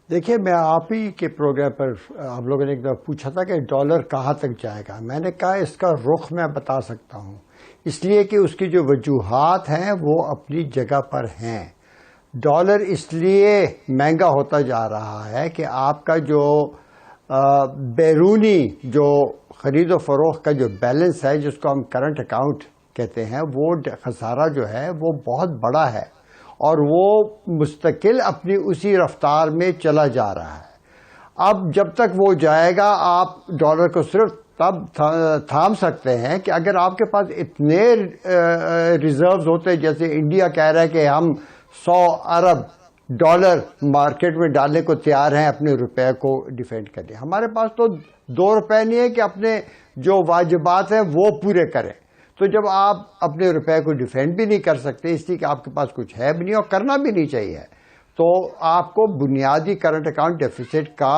S5: دیکھیے، میں آپ ہی کے پروگرام پر آپ لوگوں نے ایک دفعہ پوچھا تھا کہ ڈالر کہاں تک جائے گا. میں نے کہا اس کا رخ میں بتا سکتا ہوں، اس لیے کہ اس کی جو وجوہات ہیں وہ اپنی جگہ پر ہیں. ڈالر اس لیے مہنگا ہوتا جا رہا ہے کہ آپ کا جو بیرونی جو خرید و فروخت کا جو بیلنس ہے، جس کو ہم کرنٹ اکاؤنٹ کہتے ہیں، وہ خسارہ جو ہے وہ بہت بڑا ہے اور وہ مستقل اپنی اسی رفتار میں چلا جا رہا ہے. اب جب تک وہ جائے گا، آپ ڈالر کو صرف تب تھام سکتے ہیں کہ اگر آپ کے پاس اتنے ریزروز ہوتے، جیسے انڈیا کہہ رہا ہے کہ ہم 100 ارب ڈالر مارکیٹ میں ڈالنے کو تیار ہیں اپنے روپے کو ڈیفینڈ کرنے. ہمارے پاس تو 2 روپے نہیں ہے کہ اپنے جو واجبات ہیں وہ پورے کریں. تو جب آپ اپنے روپے کو ڈیفینڈ بھی نہیں کر سکتے، اس لیے کہ آپ کے پاس کچھ ہے بھی نہیں اور کرنا بھی نہیں چاہیے، تو آپ کو بنیادی کرنٹ اکاؤنٹ ڈیفیسٹ کا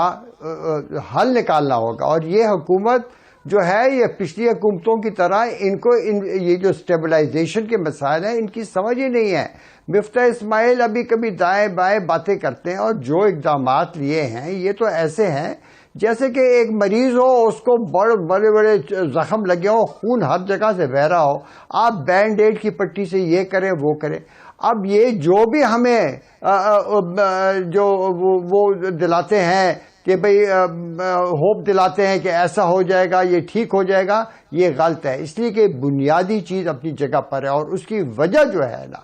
S5: حل نکالنا ہوگا. اور یہ حکومت جو ہے، یہ پچھلی حکومتوں کی طرح یہ جو اسٹیبلائزیشن کے مسائل ہیں ان کی سمجھ ہی نہیں ہے. مفتاح اسماعیل ابھی کبھی دائیں بائیں باتیں کرتے ہیں اور جو اقدامات لیے ہیں یہ تو ایسے ہیں جیسے کہ ایک مریض ہو، اس کو بڑے بڑے زخم لگے ہو، خون ہر جگہ سے بہہ رہا ہو، آپ بینڈ ایڈ کی پٹی سے یہ کریں وہ کریں. اب یہ جو بھی ہمیں جو وہ دلاتے ہیں کہ بھئی ہوپ دلاتے ہیں کہ ایسا ہو جائے گا، یہ ٹھیک ہو جائے گا، یہ غلط ہے. اس لیے کہ بنیادی چیز اپنی جگہ پر ہے اور اس کی وجہ جو ہے نا،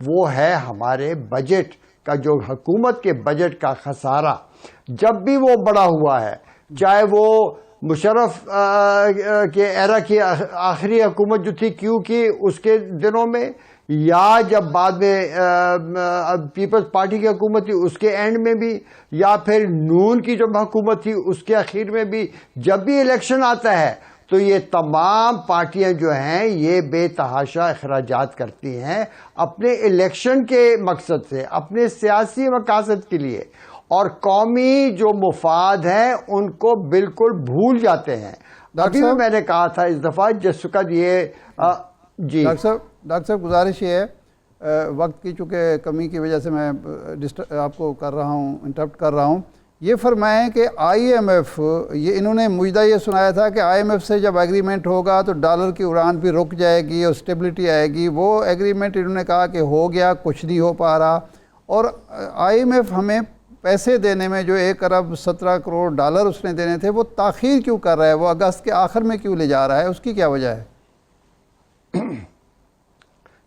S5: وہ ہے ہمارے بجٹ کا، جو حکومت کے بجٹ کا خسارہ. جب بھی وہ بڑا ہوا ہے، چاہے وہ مشرف کے ایرا کی آخری حکومت جو تھی کیوں کی اس کے دنوں میں، یا جب بعد میں پیپلز پارٹی کی حکومت تھی اس کے اینڈ میں بھی، یا پھر نون کی جو حکومت تھی اس کے اخیر میں بھی، جب بھی الیکشن آتا ہے تو یہ تمام پارٹیاں جو ہیں یہ بے تحاشا اخراجات کرتی ہیں اپنے الیکشن کے مقصد سے، اپنے سیاسی مقاصد کے لیے، اور قومی جو مفاد ہیں ان کو بالکل بھول جاتے ہیں۔ ابھی بھی میں نے کہا تھا اس دفعہ جس وقت یہ جی
S2: ڈاکٹر صاحب گزارش یہ ہے، وقت کی چونکہ کمی کی وجہ سے میں آپ کو کر رہا ہوں، انٹرپٹ کر رہا ہوں، یہ فرمائیں کہ آئی ایم ایف، یہ انہوں نے مجدہ یہ سنایا تھا کہ آئی ایم ایف سے جب ایگریمنٹ ہوگا تو ڈالر کی اڑان بھی رک جائے گی اور سٹیبلٹی آئے گی، وہ ایگریمنٹ انہوں نے کہا کہ ہو گیا، کچھ نہیں ہو پا رہا، اور آئی ایم ایف ہمیں پیسے دینے میں جو 1 ارب 17 کروڑ ڈالر اس نے دینے تھے وہ تاخیر کیوں کر رہا ہے، وہ اگست کے آخر میں کیوں لے جا رہا ہے، اس کی کیا وجہ ہے؟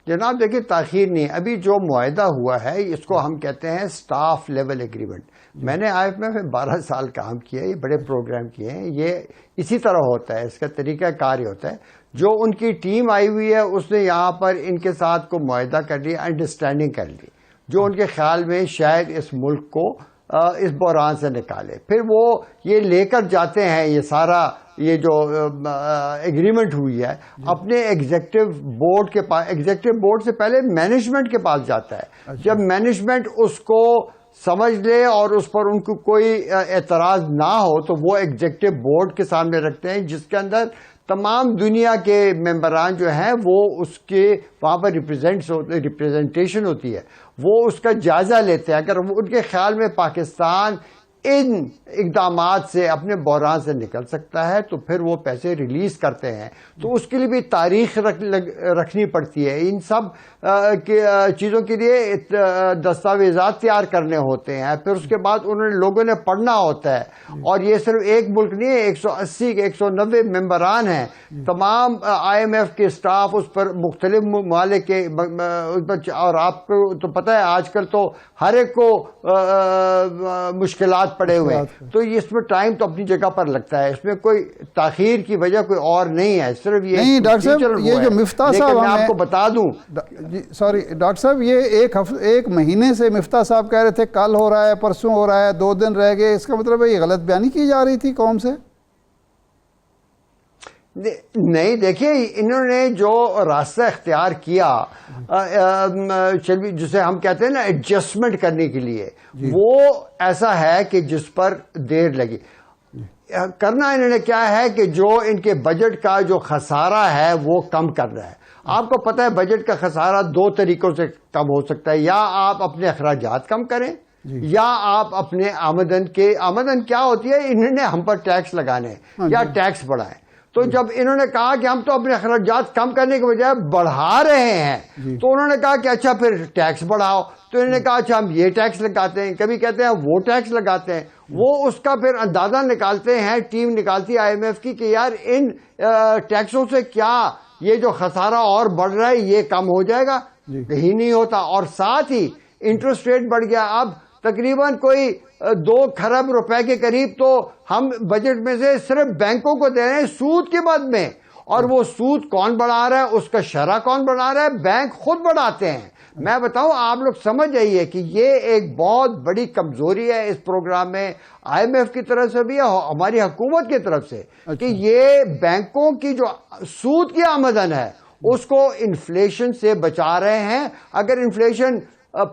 S5: جناب دیکھیے، تاخیر نہیں، ابھی جو معاہدہ ہوا ہے اس کو ہم کہتے ہیں سٹاف لیول ایگریمنٹ۔ میں نے آئی ایم ایف میں 12 سال کام کیا ہے، یہ بڑے پروگرام کیے ہیں، یہ اسی طرح ہوتا ہے، اس کا طریقہ کار ہی ہوتا ہے۔ جو ان کی ٹیم آئی ہوئی ہے اس نے یہاں پر ان کے ساتھ کو معاہدہ کر لیا، انڈرسٹینڈنگ کر لی، جو ان کے خیال میں شاید اس ملک کو اس بحران سے نکالے، پھر وہ یہ لے کر جاتے ہیں یہ سارا یہ جو ایگریمنٹ ہوئی ہے اپنے ایگزیکٹو بورڈ کے پاس، ایگزیکٹو بورڈ سے پہلے مینجمنٹ کے پاس جاتا ہے۔ جب مینجمنٹ اس کو سمجھ لے اور اس پر ان کو کوئی اعتراض نہ ہو تو وہ ایگزیکٹو بورڈ کے سامنے رکھتے ہیں، جس کے اندر تمام دنیا کے ممبران جو ہیں وہ اس کے وہاں پر ریپریزنٹیشن ہوتی ہے، وہ اس کا جائزہ لیتے ہیں۔ اگر ان کے خیال میں پاکستان ان اقدامات سے اپنے بحران سے نکل سکتا ہے تو پھر وہ پیسے ریلیز کرتے ہیں، تو اس کے لیے بھی تاریخ رکھنی پڑتی ہے، ان سب چیزوں کے لیے دستاویزات تیار کرنے ہوتے ہیں، پھر اس کے بعد انہوں نے لوگوں نے پڑھنا ہوتا ہے، اور یہ صرف ایک ملک نہیں ہے، 180 190 ممبران ہیں، تمام آئی ایم ایف کے سٹاف اس پر مختلف ممالک کے، اور آپ کو تو پتہ ہے آج کل تو ہر ایک کو مشکلات پڑے ہوئے ہیں، تو اس میں ٹائم تو اپنی جگہ پر لگتا ہے، اس میں کوئی تاخیر کی وجہ کوئی اور نہیں ہے، صرف یہ
S2: نہیں ڈاکٹر صاحب، یہ جو مفتاح صاحب،
S5: میں آپ کو بتا دوں
S2: سوری ڈاکٹر صاحب، یہ ایک مہینے سے مفتاح صاحب کہہ رہے تھے کل ہو رہا ہے، پرسوں ہو رہا ہے، 2 دن رہ گئے، اس کا مطلب ہے یہ غلط بیانی کی جا رہی تھی قوم سے؟
S5: نہیں، دیکھیے انہوں نے جو راستہ اختیار کیا جسے ہم کہتے ہیں نا ایڈجسٹمنٹ کرنے کے لیے، وہ ایسا ہے کہ جس پر دیر لگی۔ کرنا انہوں نے کیا ہے کہ جو ان کے بجٹ کا جو خسارہ ہے وہ کم کرنا ہے۔ آپ کو پتہ ہے بجٹ کا خسارہ 2 طریقوں سے کم ہو سکتا ہے، یا آپ اپنے اخراجات کم کریں یا آپ اپنے آمدن کیا ہوتی ہے، انہوں نے ہم پر ٹیکس لگانے یا ٹیکس بڑھائیں۔ تو جب انہوں نے کہا کہ ہم تو اپنے اخراجات کم کرنے کے بجائے بڑھا رہے ہیں، تو انہوں نے کہا کہ اچھا پھر ٹیکس بڑھاؤ، تو انہوں نے کہا اچھا ہم یہ ٹیکس لگاتے ہیں، کبھی کہتے ہیں وہ ٹیکس لگاتے ہیں، وہ اس کا پھر اندازہ نکالتے ہیں، ٹیم نکالتی ہے آئی ایم ایف کی کہ یار ان ٹیکسوں سے کیا یہ جو خسارہ اور بڑھ رہا ہے یہ کم ہو جائے گا، کہیں نہیں ہوتا، اور ساتھ ہی انٹرسٹ ریٹ بڑھ گیا، اب تقریباً کوئی 2 کھرب روپے کے قریب تو ہم بجٹ میں سے صرف بینکوں کو دے رہے ہیں سود کے بعد میں، اور وہ سود کون بڑھا رہا ہے، اس کا شرح کون بڑھا رہا ہے، بینک خود بڑھاتے ہیں۔ میں بتاؤں، آپ لوگ سمجھ جائیے کہ یہ ایک بہت بڑی کمزوری ہے اس پروگرام میں، آئی ایم ایف کی طرف سے بھی ہماری حکومت کی طرف سے، کہ یہ بینکوں کی جو سود کی آمدن ہے اس کو انفلیشن سے بچا رہے ہیں۔ اگر انفلیشن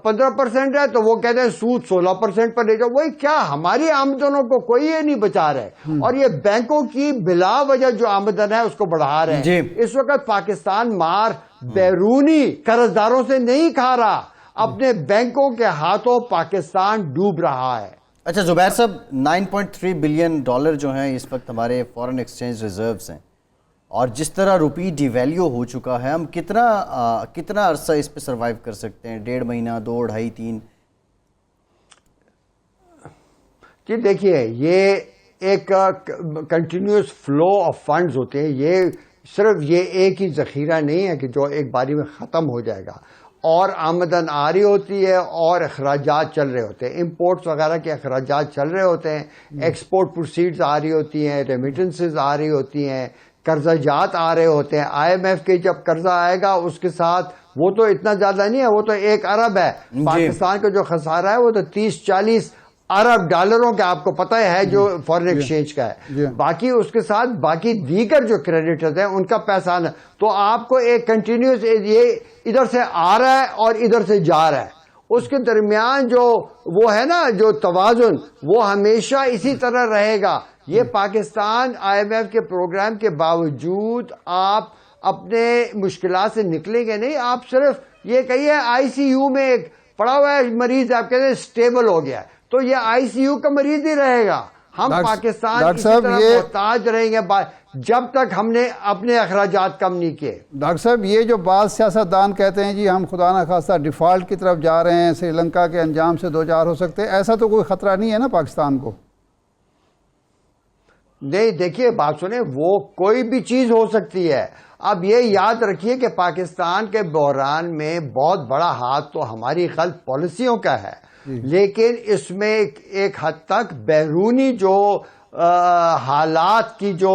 S5: 15% ہے تو وہ کہتے ہیں سود 16% پر لے جاؤ، وہی کیا ہماری آمدنوں کو کوئی یہ نہیں بچا رہے، اور یہ بینکوں کی بلا وجہ جو آمدن ہے اس کو بڑھا رہے ہیں۔ اس وقت پاکستان مار بیرونی قرض داروں سے نہیں کھا رہا، اپنے بینکوں کے ہاتھوں پاکستان ڈوب رہا ہے۔
S1: اچھا زبیر صاحب، $9.3 بلین جو ہیں اس وقت ہمارے فورن ایکسچینج ریزروز ہیں، اور جس طرح روپی ڈی ویلیو ہو چکا ہے، ہم کتنا عرصہ اس پہ سروائیو کر سکتے ہیں؟ 1.5 مہینہ، 2، 2.5، 3؟
S5: جی دیکھیے، یہ ایک کنٹینیوس فلو آف فنڈز ہوتے ہیں، یہ صرف یہ ایک ہی ذخیرہ نہیں ہے کہ جو ایک باری میں ختم ہو جائے گا، اور آمدن آ رہی ہوتی ہے اور اخراجات چل رہے ہوتے ہیں، امپورٹس وغیرہ کے اخراجات چل رہے ہوتے ہیں، ایکسپورٹ پروسیڈز آ رہی ہوتی ہیں، ریمیٹنسز آ رہی ہوتی ہیں، قرضہ جات آ رہے ہوتے ہیں۔ آئی ایم ایف کے جب قرضہ آئے گا اس کے ساتھ وہ تو اتنا زیادہ نہیں ہے، وہ تو 1 ارب ہے، پاکستان کا جو خسارہ ہے وہ تو 30-40 अरब डॉलरों का आपको पता है जो फॉरेन एक्सचेंज का
S2: जी।
S5: है, बाकी उसके साथ बाकी दीगर जो क्रेडिटर्स हैं उनका पैसा आना, तो आपको एक कंटिन्यूस ये इधर से आ रहा है और इधर से जा रहा है, उसके दरमियान जो वो है ना जो तवाजुन, वो हमेशा इसी तरह रहेगा। ये पाकिस्तान IMF के प्रोग्राम के बावजूद आप अपने मुश्किलात से निकलेंगे नहीं। आप सिर्फ ये कहिए ICU में एक पड़ा हुआ है मरीज, आप कहते हैं स्टेबल हो गया है, तो ये ICU का मरीज ही रहेगा। हम पाकिस्तान
S2: डॉक्टर
S5: इसी
S2: साहब,
S5: तरह
S2: ये
S5: मोहताज रहेंगे जब तक हमने अपने अखराजात कम नहीं किए।
S2: डॉक्टर साहब, ये जो बात सियासतदान कहते हैं जी हम खुदा न खास्ता डिफ़ॉल्ट की तरफ जा रहे हैं, श्रीलंका के अंजाम से दो चार हो सकते हैं, ऐसा तो कोई ख़तरा नहीं है ना पाकिस्तान को?
S5: नहीं, देखिए बात सुने, वो कोई भी चीज हो सकती है। अब ये याद रखिए कि पाकिस्तान के बहरान में बहुत बड़ा हाथ तो हमारी गलत पॉलिसियों का है, लेकिन इसमें एक हद तक बैरूनी जो हालात की जो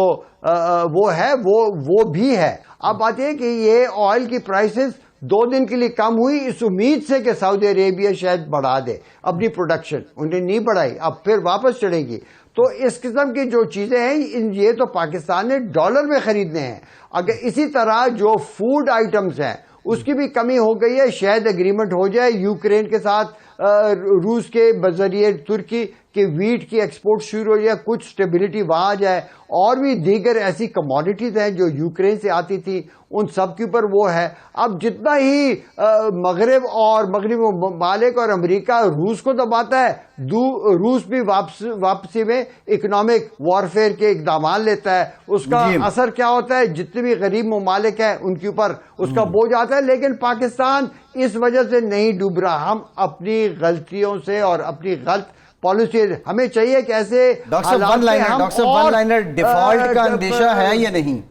S5: वो है वो भी है। अब बात है कि ये ऑयल की प्राइसेस 2 दिन के लिए कम हुई इस उम्मीद से कि सऊदी अरेबिया शायद बढ़ा दे अपनी प्रोडक्शन, उन्हें नहीं बढ़ाई, अब फिर वापस चढ़ेगी। तो इस किस्म की जो चीजें हैं ये तो पाकिस्तान ने डॉलर में खरीदने हैं। अगर इसी तरह जो फूड आइटम्स हैं उसकी भी कमी हो गई है, शायद एग्रीमेंट हो जाए यूक्रेन के साथ, रूस के बजरिए तुर्की के वीट की एक्सपोर्ट शुरू हो जाए, कुछ स्टेबिलिटी वहां आ जाए। और भी दीगर ऐसी कमोडिटीज हैं जो यूक्रेन से आती थी, उन सब के ऊपर वो है। अब जितना ही मगरब और मगरबी ममालिक और अमेरिका रूस को दबाता है, रूस भी वापसी में इकोनॉमिक वॉरफेयर के इकदाम लेता है। उसका असर क्या होता है, जितने भी गरीब ममालिक हैं उनके ऊपर उसका बोझ आता है। लेकिन पाकिस्तान इस वजह से नहीं डूब रहा। हम अपनी गलतियों से और अपनी गलत पॉलिसी, हमें चाहिए कि ऐसे
S1: डॉक्टर वन लाइनर डिफॉल्ट का अंदेशा है या नहीं?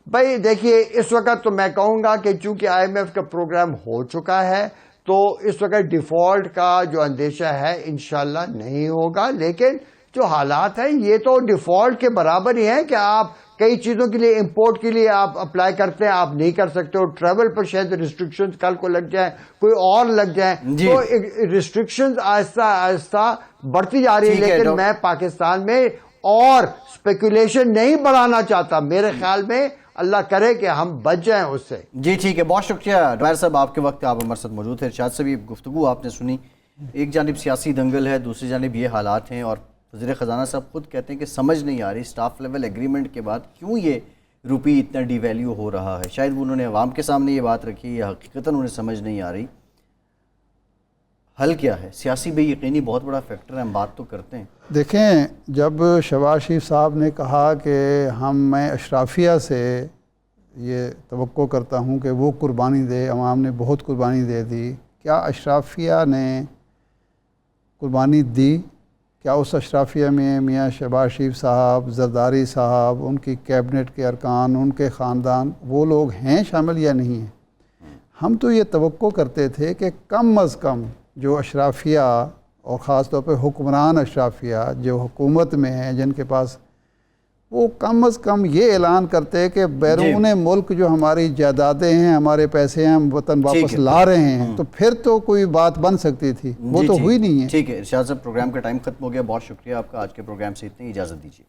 S5: भाई देखिए, इस वक्त तो मैं कहूंगा कि चूंकि IMF का प्रोग्राम हो चुका है तो इस वक्त डिफॉल्ट का जो अंदेशा है इंशाल्लाह नहीं होगा। लेकिन जो हालात हैं ये तो डिफॉल्ट के बराबर ही है कि आप कई चीजों के लिए, इंपोर्ट के लिए आप अप्लाई करते हैं, आप नहीं कर सकते हो। ट्रेवल पर शायद रिस्ट्रिक्शंस कल को लग जाए, कोई और लग जाए, तो रिस्ट्रिक्शंस आहिस्ता आहिस्ता बढ़ती जा रही है। लेकिन मैं पाकिस्तान में और स्पेकुलेशन नहीं बढ़ाना चाहता। मेरे ख्याल में अल्लाह करे कि हम बच जाएं उससे।
S1: जी ठीक है, बहुत शुक्रिया डॉक्टर साहब, आपके वक्त आप हमारे साथ मौजूद थे। इरशाद साहब, ये गुफ्तगू आपने सुनी, एक जानिब सियासी दंगल है, दूसरी जानिब ये हालात हैं, और वज़ीर ख़जाना साहब खुद कहते हैं कि समझ नहीं आ रही स्टाफ लेवल एग्रीमेंट के बाद क्यों ये रुपी इतना डिवैल्यू हो रहा है। शायद वो उन्होंने अवाम के सामने ये बात रखी, या हकीकतन उन्हें समझ नहीं आ रही। हल क्या है? सियासी बेयकीनी बहुत बड़ा फैक्टर है, हम बात तो करते हैं।
S2: देखें, जब शहबाज शरीफ साहब ने कहा कि मैं अशराफिया से ये तवक्को करता हूँ कि वो कुर्बानी दे, अवाम ने बहुत कुर्बानी दे दी, क्या अशराफिया ने कुर्बानी दी? क्या उस अशराफिया में मियाँ शहबाज शरीफ साहब, जरदारी साहब, उनकी कैबिनेट के अरकान, उनके ख़ानदान, वो लोग हैं शामिल या नहीं हैं? हम तो ये तवक्को करते थे कि कम अज़ कम जो अशराफिया और ख़ास तौर पे हुक्मरान अशराफिया जो हुकूमत में हैं, जिनके पास, वो कम अज़ कम ये ऐलान करते हैं कि बैरून मुल्क जो हमारी जायदादें हैं, हमारे पैसे हैं, हम वतन वापस ला रहे हैं, तो फिर तो कोई बात बन सकती थी। वो तो हुई नहीं है।
S1: ठीक है इरशाद साहब, प्रोग्राम का टाइम खत्म हो गया, बहुत शुक्रिया आपका। आज के प्रोग्राम से इतनी इजाज़त दीजिए।